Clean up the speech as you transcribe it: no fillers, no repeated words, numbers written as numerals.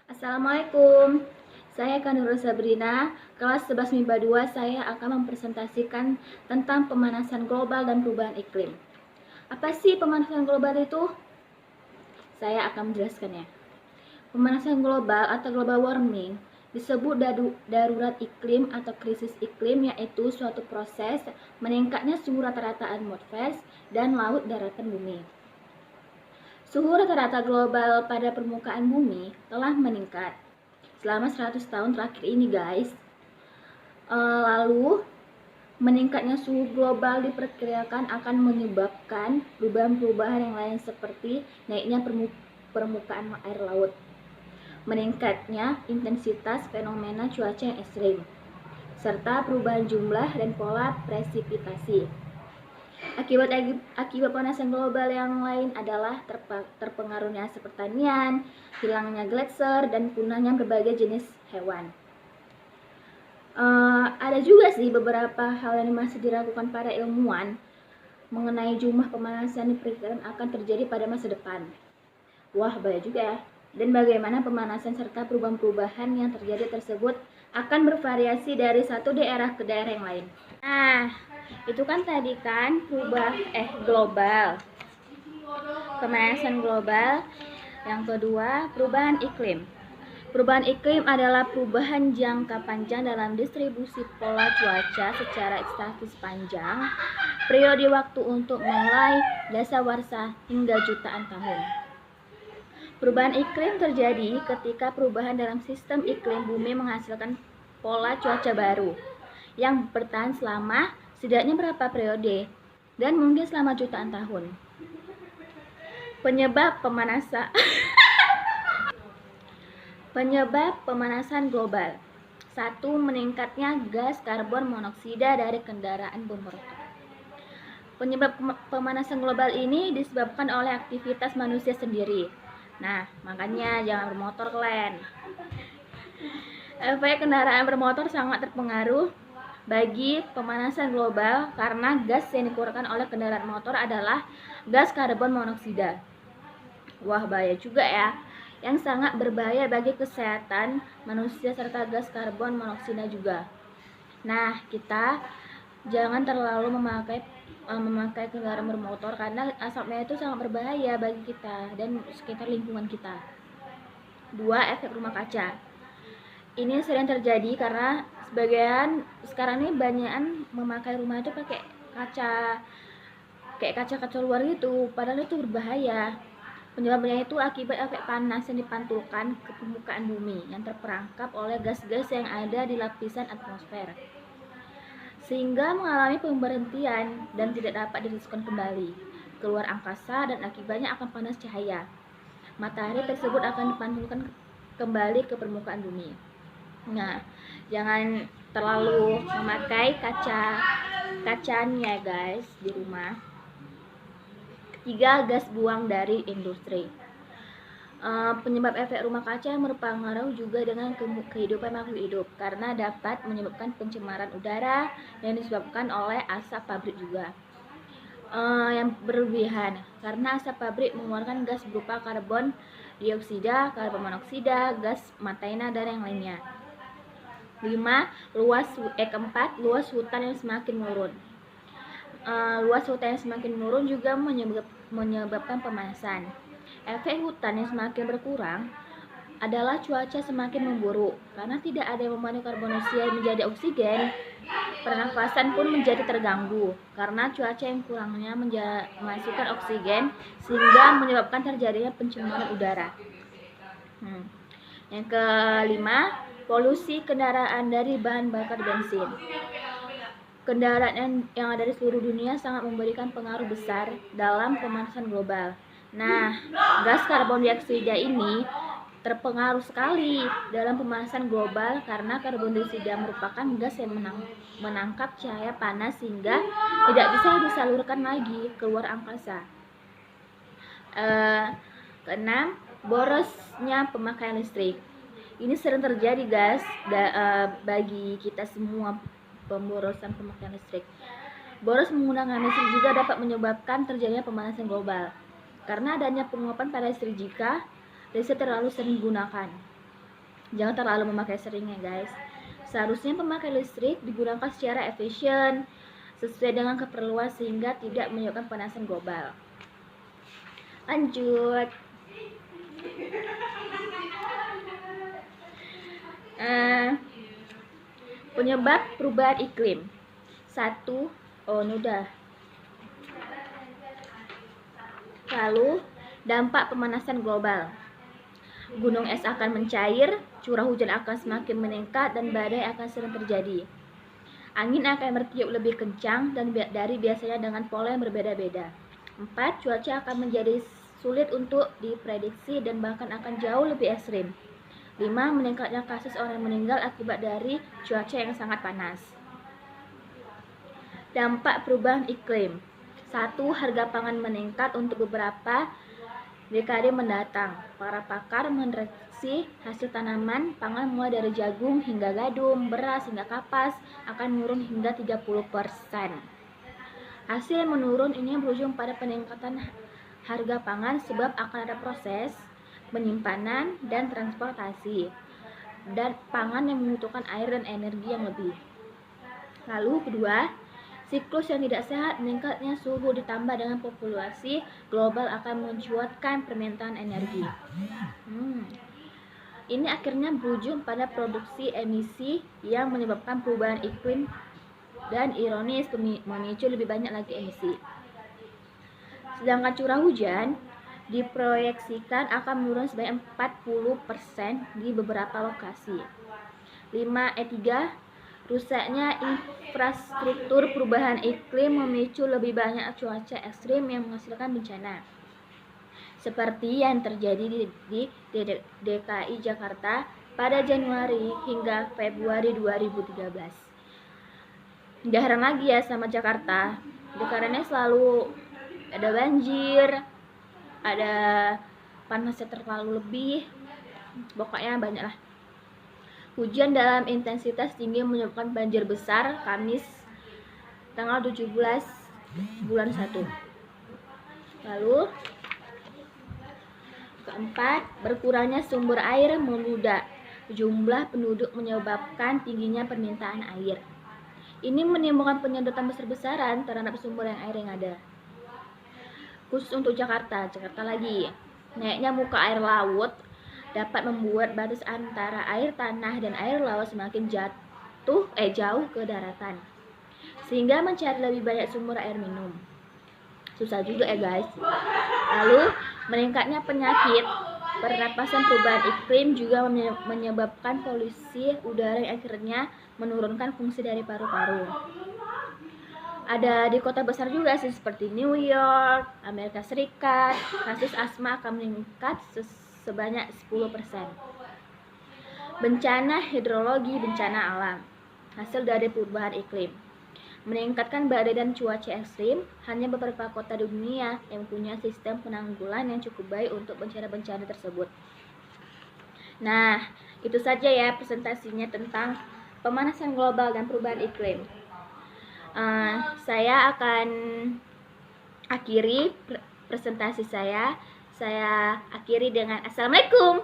Assalamualaikum, saya Kanur Sabrina, kelas 11 MIPA 2. Saya akan mempresentasikan tentang pemanasan global dan perubahan iklim. Apa sih pemanasan global itu? Saya akan menjelaskannya. Pemanasan global atau global warming disebut darurat iklim atau krisis iklim, yaitu suatu proses meningkatnya suhu rata-rata atmosfer dan laut daratan bumi. Suhu rata-rata global pada permukaan bumi telah meningkat selama 100 tahun terakhir ini, guys. Lalu meningkatnya suhu global diperkirakan akan menyebabkan perubahan-perubahan yang lain seperti naiknya permukaan air laut, meningkatnya intensitas fenomena cuaca yang ekstrim, serta perubahan jumlah dan pola presipitasi. Akibat pemanasan global yang lain adalah terpengaruhnya asap pertanian, hilangnya gletser, dan punahnya berbagai jenis hewan. Ada juga sih beberapa hal yang masih dilakukan para ilmuwan mengenai jumlah pemanasan yang diperkirakan akan terjadi pada masa depan. Wah, bahaya juga ya. Dan bagaimana pemanasan serta perubahan-perubahan yang terjadi tersebut akan bervariasi dari satu daerah ke daerah yang lain. Nah, itu kan tadi kan global. Pemanasan global. Yang kedua, perubahan iklim. Perubahan iklim adalah perubahan jangka panjang dalam distribusi pola cuaca secara statis panjang periode waktu untuk mulai dasawarsa hingga jutaan tahun. Perubahan iklim terjadi ketika perubahan dalam sistem iklim bumi menghasilkan pola cuaca baru yang bertahan selama setidaknya berapa periode dan mungkin selama jutaan tahun. Penyebab pemanasan global. 1. Meningkatnya gas karbon monoksida dari kendaraan bermotor. Penyebab pemanasan global ini disebabkan oleh aktivitas manusia sendiri. Nah, makanya jangan bermotor kalian. Efek kendaraan bermotor sangat terpengaruh bagi pemanasan global karena gas yang dikeluarkan oleh kendaraan motor adalah gas karbon monoksida. Wah, bahaya juga ya, yang sangat berbahaya bagi kesehatan manusia serta gas karbon monoksida juga. Nah, kita jangan terlalu memakai kendaraan bermotor karena asapnya itu sangat berbahaya bagi kita dan sekitar lingkungan kita. 2. Efek rumah kaca. Ini sering terjadi karena sebagian sekarang ini banyakan memakai rumah itu pakai kaca, kayak kaca-kaca luar gitu, padahal itu berbahaya. Penyebabnya itu akibat efek panas yang dipantulkan ke permukaan bumi yang terperangkap oleh gas-gas yang ada di lapisan atmosfer, sehingga mengalami pemberhentian dan tidak dapat diteruskan kembali keluar angkasa, dan akibatnya akan panas cahaya matahari tersebut akan dipantulkan kembali ke permukaan bumi. Nah, jangan terlalu memakai kacanya guys di rumah. 3. Gas buang dari industri. Penyebab efek rumah kaca yang berpengaruh juga dengan kehidupan makhluk hidup karena dapat menyebabkan pencemaran udara yang disebabkan oleh asap pabrik juga yang berlebihan karena asap pabrik mengeluarkan gas berupa karbon dioksida, karbon monoksida, gas metana, dan yang lainnya. 4. Luas hutan yang semakin menurun. Luas hutan yang semakin menurun juga menyebabkan pemanasan. Efek hutan yang semakin berkurang adalah cuaca semakin memburuk karena tidak ada yang memandu karbon dioksida menjadi oksigen. Pernafasan pun menjadi terganggu karena cuaca yang kurangnya memasukkan oksigen sehingga menyebabkan terjadinya pencemaran udara. Yang kelima, polusi kendaraan dari bahan bakar bensin. Kendaraan yang ada di seluruh dunia sangat memberikan pengaruh besar dalam pemanasan global. Nah, gas karbon dioksida ini terpengaruh sekali dalam pemanasan global karena karbon dioksida merupakan gas yang menangkap cahaya panas sehingga tidak bisa disalurkan lagi keluar angkasa. Keenam, borosnya pemakaian listrik. Ini sering terjadi guys bagi kita semua, pemborosan pemakaian listrik. Boros menggunakan listrik juga dapat menyebabkan terjadinya pemanasan global karena adanya penguapan pada listrik jika listrik terlalu sering digunakan. Jangan terlalu memakai sering ya guys. Seharusnya pemakaian listrik digunakan secara efisien sesuai dengan keperluan sehingga tidak menyebabkan pemanasan global. Lanjut. Penyebab perubahan iklim. 1. Oh, udah. Lalu, dampak pemanasan global. Gunung es akan mencair, curah hujan akan semakin meningkat, dan badai akan sering terjadi. Angin akan bertiup lebih kencang dan dari biasanya dengan pola yang berbeda-beda. 4. Cuaca akan menjadi sulit untuk diprediksi dan bahkan akan jauh lebih ekstrim. 5. Meningkatnya kasus orang meninggal akibat dari cuaca yang sangat panas. Dampak perubahan iklim. 1. Harga pangan meningkat untuk beberapa dekade mendatang. Para pakar memprediksi hasil tanaman pangan mulai dari jagung hingga gandum, beras hingga kapas akan menurun hingga 30%. Hasil menurun ini berujung pada peningkatan harga pangan sebab akan ada proses penyimpanan dan transportasi dan pangan yang membutuhkan air dan energi yang lebih. Lalu kedua, siklus yang tidak sehat, meningkatnya suhu ditambah dengan populasi global akan mencuatkan permintaan energi. Ini akhirnya berujung pada produksi emisi yang menyebabkan perubahan iklim dan ironis memicu lebih banyak lagi emisi. Sedangkan curah hujan diproyeksikan akan menurun sebanyak 40% di beberapa lokasi. 3. Rusaknya infrastruktur perubahan iklim memicu lebih banyak cuaca ekstrim yang menghasilkan bencana. Seperti yang terjadi di DKI Jakarta pada Januari hingga Februari 2013. Gak heran lagi ya sama Jakarta, karena selalu ada banjir, ada panasnya terlalu lebih, pokoknya banyak lah. Hujan dalam intensitas tinggi menyebabkan banjir besar. Kamis tanggal 17 bulan 1. Lalu keempat, berkurangnya sumber air membludak. Jumlah penduduk menyebabkan tingginya permintaan air. Ini menimbulkan penyedotan besar-besaran terhadap sumber air yang ada. Khusus untuk Jakarta lagi, naiknya muka air laut dapat membuat batas antara air tanah dan air laut semakin jauh ke daratan, sehingga mencari lebih banyak sumber air minum susah juga ya guys. Lalu meningkatnya penyakit pernapasan, perubahan iklim juga menyebabkan polusi udara yang akhirnya menurunkan fungsi dari paru-paru. Ada di kota besar juga sih, seperti New York, Amerika Serikat, kasus asma akan meningkat sebanyak 10%. Bencana hidrologi, bencana alam, hasil dari perubahan iklim. Meningkatkan badai dan cuaca ekstrim, hanya beberapa kota di dunia yang punya sistem penanggulangan yang cukup baik untuk bencana-bencana tersebut. Nah, itu saja ya presentasinya tentang pemanasan global dan perubahan iklim. Saya akan akhiri presentasi saya. Saya akhiri dengan Assalamualaikum.